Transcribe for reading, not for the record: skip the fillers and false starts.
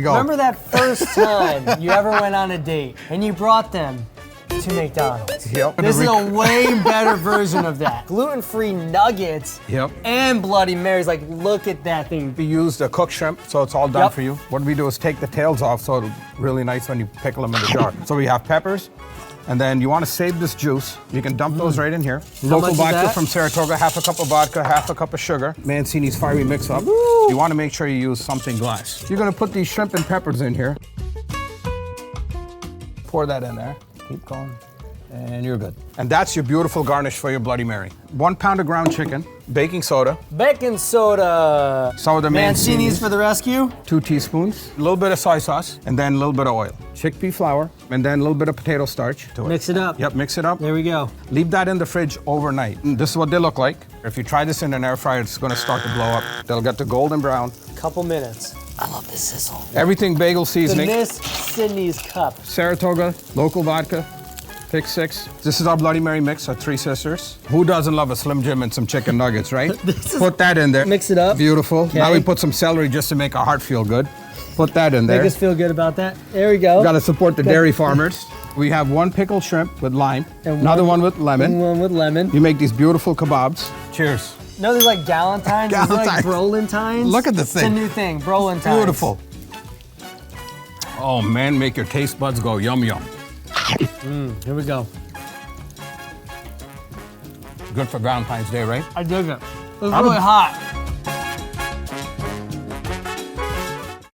Remember that first time you ever went on a date and you brought them to McDonald's? Yep. This is a way better version of that. Gluten-free nuggets Yep. and Bloody Marys. Like, look at that thing. We use the cooked shrimp, so it's all done Yep. for you. What we do is take the tails off, so it's really nice when you pickle them in the jar. So we have peppers, and then you want to save this juice. You can dump those right in here. Local much is vodka that? from Saratoga, half a cup of vodka, half a cup of sugar. Mancini's fiery mix-up. You want to make sure you use something glass. You're going to put these shrimp and peppers in here. Pour that in there. Keep going. And you're good. And that's your beautiful garnish for your Bloody Mary. 1 pound of ground chicken, baking soda, Baking soda. some of the Mancini's for the rescue. 2 teaspoons, a little bit of soy sauce, and then a little bit of oil. Chickpea flour, and then a little bit of potato starch to it. Mix it up. Yep, mix it up. There we go. Leave that in the fridge overnight. And this is what they look like. If you try this in an air fryer, it's gonna start to blow up. They'll get to golden brown. Couple minutes. I love this sizzle. Everything bagel The seasoning. Miss Sydney's cup. Saratoga, local vodka, pick 6. This is our Bloody Mary mix, our 3 sisters. Who doesn't love a Slim Jim and some chicken nuggets, right? Put that in there. Mix it up. Beautiful. Okay. Now we put some celery just to make our heart feel good. Put that in there. Make us feel good about that. There we go. Got to support the dairy farmers. We have 1 pickled shrimp with lime, And another one with lemon. And one with lemon. You make these beautiful kebabs. Cheers. No, there's like Galentine's. There's like Galentine's. Brolentine's. Look at this It's a thing. new thing, Brolentine's. Beautiful. Oh man, make your taste buds go yum yum. Here we go. Good for Valentine's Day, right? I dig it. It's really hot.